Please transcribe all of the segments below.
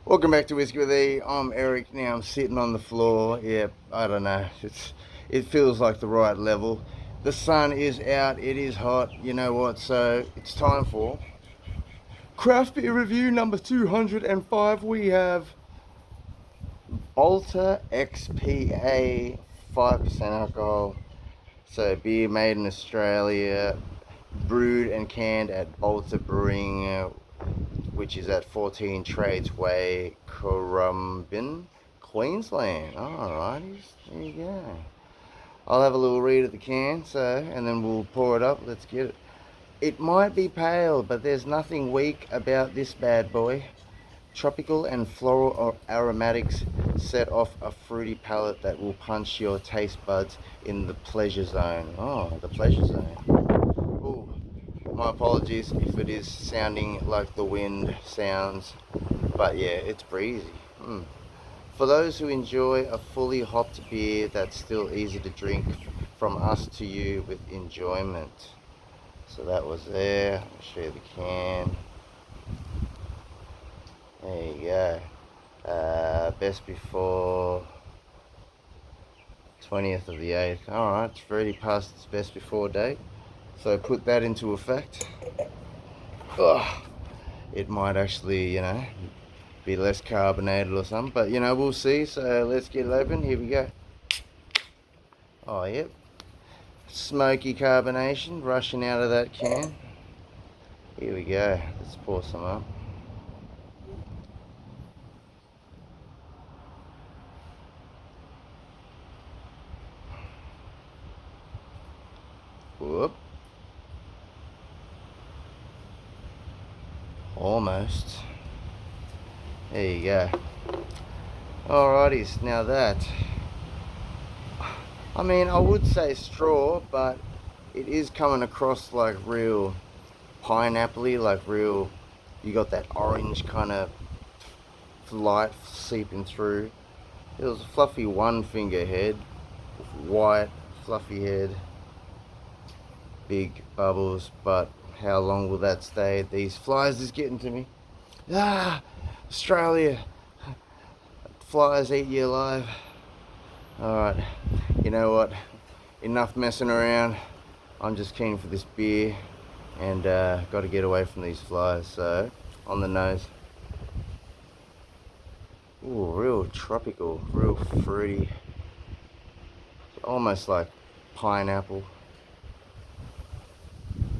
Welcome back to Whiskey with E. I'm Eric. Now I'm sitting on the floor. Yep, I don't know. It feels like the right level. The sun is out. It is hot. You know what? So it's time for Craftbeer review number 205. We have BALTER XPA 5% alcohol. So beer made in Australia, brewed and canned at BALTER Brewing, which is at 14 Trades Way, Currumbin, Queensland. Alrighty, there you go. I'll have a little read of the can, and then we'll pour it up. Let's get it. It might be pale, but there's nothing weak about this bad boy. Tropical and floral aromatics set off a fruity palate that will punch your taste buds in the pleasure zone. Oh, the pleasure zone. Ooh. My apologies if it is sounding like the wind sounds, but yeah, it's breezy. For those who enjoy a fully hopped beer that's still easy to drink, from us to you with enjoyment. So that was there. I'll show you the can. There you go. Best before 20th of the 8th. Alright, it's already past its best before date. So put that into effect. Ugh, it might actually, be less carbonated or something. But, we'll see. So let's get it open. Here we go. Oh, yep. Smoky carbonation rushing out of that can. Here we go. Let's pour some up. Whoop. Almost. There you go. Alrighties, now that, I mean, I would say straw, but it is coming across like real pineapple-y, like real, you got that orange kind of light seeping through. It was a fluffy one finger head, white, fluffy head, big bubbles, but how long will that stay? These flies is getting to me. Australia, flies eat you alive. Alright, you know what, enough messing around. I'm just keen for this beer and got to get away from these flies. So on the nose, ooh, real tropical, real fruity, almost like pineapple.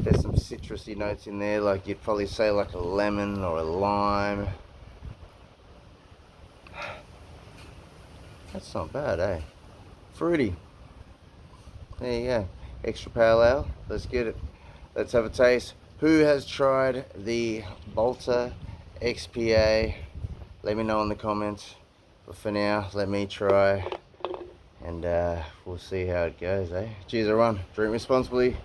There's some citrusy notes in there, like you'd probably say like a lemon or a lime. That's not bad, eh? Fruity. There you go. Extra pale ale. Let's get it. Let's have a taste. Who has tried the BALTER XPA? Let me know in the comments. But for now, let me try. And we'll see how it goes, eh? Cheers everyone. Drink responsibly.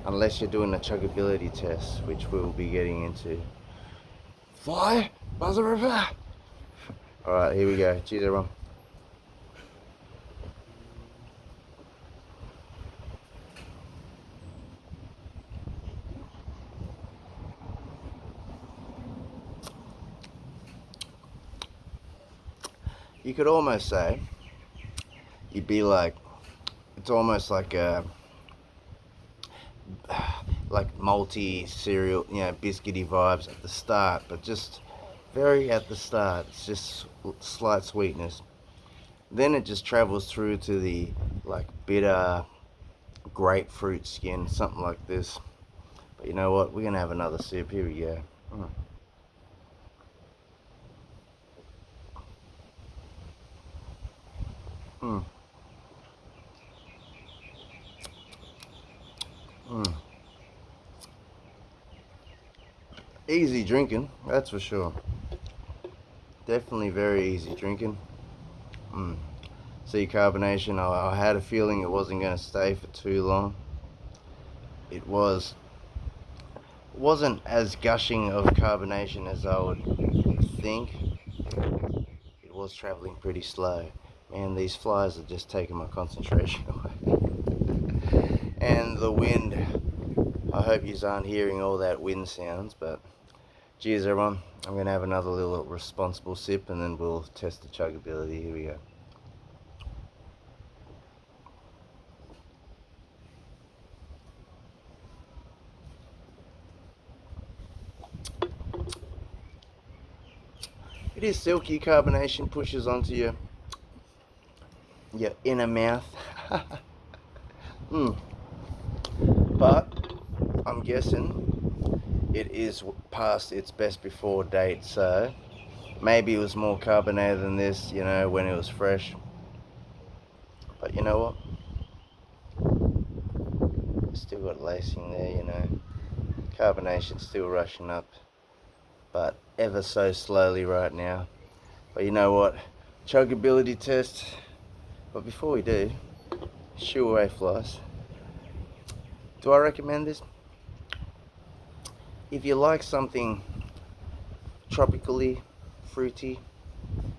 Unless you're doing a chuggability test, which we'll be getting into. Fly! Buzzer river! Alright, here we go. Cheers everyone. You could almost say, you'd be like, it's almost like a, like malty cereal, biscuity vibes at the start, but just very at the start. It's just slight sweetness. Then it just travels through to the like bitter grapefruit skin, something like this. But you know what? We're gonna have another sip. Here we go. Easy drinking, that's for sure. Definitely very easy drinking. See, carbonation, I had a feeling it wasn't going to stay for too long. It wasn't as gushing of carbonation as I would think. It was traveling pretty slow. Man, these flies are just taking my concentration away. And the wind, I hope you aren't hearing all that wind sounds, but Cheers everyone. I'm going to have another little responsible sip and then we'll test the chuggability. Here we go. It is silky. Carbonation pushes onto your inner mouth. But I'm guessing it is past its best before date, so maybe it was more carbonated than this, you know, when it was fresh. But you know what? Still got lacing there, you know. Carbonation's still rushing up, but ever so slowly right now. But you know what? Chuggability test. But before we do, shoo away flies. Do I recommend this? If you like something tropically, fruity,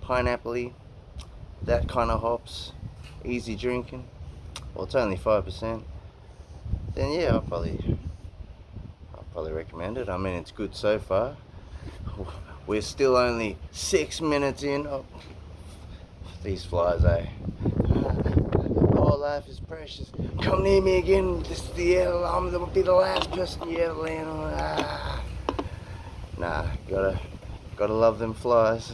pineapple-y, that kind of hops, easy drinking, well, it's only 5%, then yeah, I'll probably recommend it. I mean, it's good so far. We're still only 6 minutes in. Oh, these flies, eh? Oh, life is precious. Come near me again. This is the end. I'm gonna be the last person you ever land on. Nah, gotta love them flies.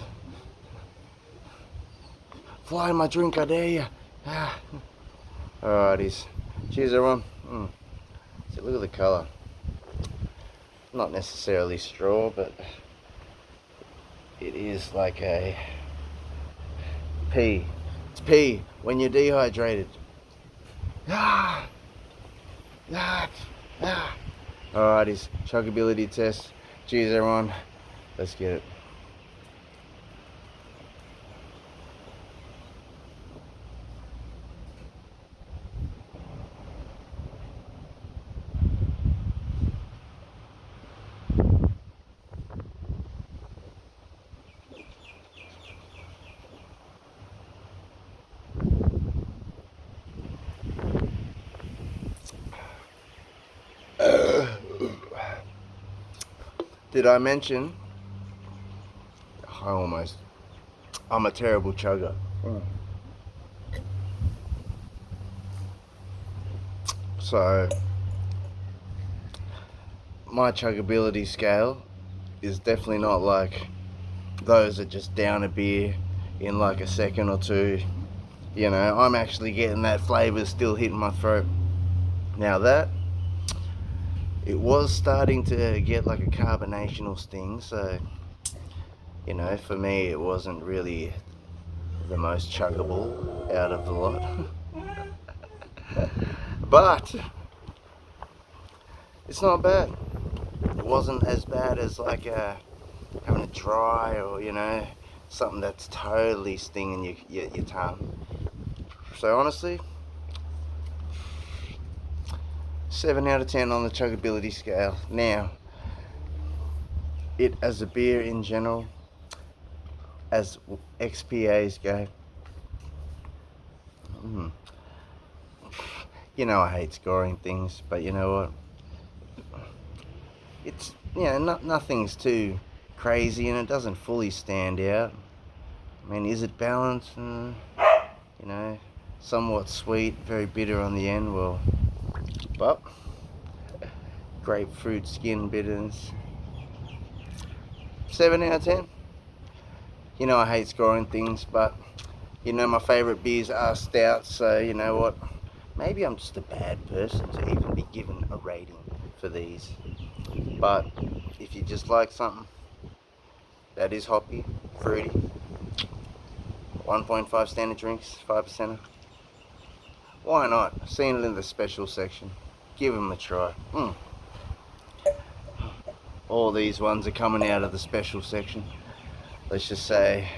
Fly in my drink, I dare you. Alrighties. Cheers, everyone. See, look at the colour. Not necessarily straw, but it is like a pea. It's pea when you're dehydrated. Alrighties, chuggability test. Cheers everyone. Let's get it. Did I mention I'm a terrible chugger. So my chuggability scale is definitely not like those that just down a beer in like a second or two. You know, I'm actually getting that flavour still hitting my throat. Now that it was starting to get like a carbonational sting, so you know, for me it wasn't really the most chuggable out of the lot. But it's not bad. It wasn't as bad as like having a dry or, you know, something that's totally stinging your tongue. So honestly, 7 out of 10 on the chuggability scale. Now, it as a beer in general, as XPAs go, you know I hate scoring things, but you know what? It's, you know, nothing's too crazy and it doesn't fully stand out. I mean, is it balanced? You know, somewhat sweet, very bitter on the end. Well, but grapefruit skin bitterness. 7 out of 10. You know I hate scoring things, but you know my favourite beers are stouts, so you know what? Maybe I'm just a bad person to even be given a rating for these. But if you just like something that is hoppy, fruity, 1.5 standard drinks, 5%, why not? Seen it in the special section. Give them a try. All these ones are coming out of the special section. Let's just say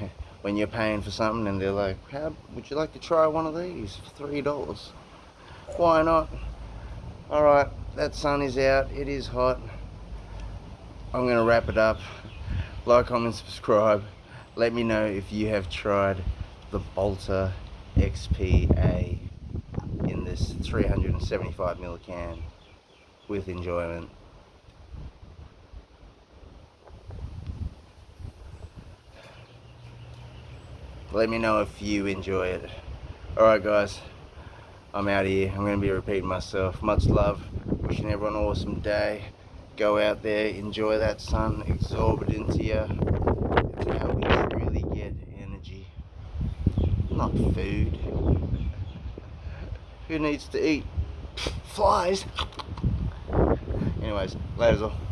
when you're paying for something and they're like, how would you like to try one of these for $3? Why not? Alright, that sun is out, it is hot. I'm gonna wrap it up. Like, comment, subscribe. Let me know if you have tried the BALTER XPA in this 375ml can with enjoyment. Let me know if you enjoy it. Alright guys, I'm out here. I'm going to be repeating myself. Much love. Wishing everyone an awesome day. Go out there, enjoy that sun, absorb it into you. It's how we truly get energy. Not food. Who needs to eat? Flies. Anyways, laters all.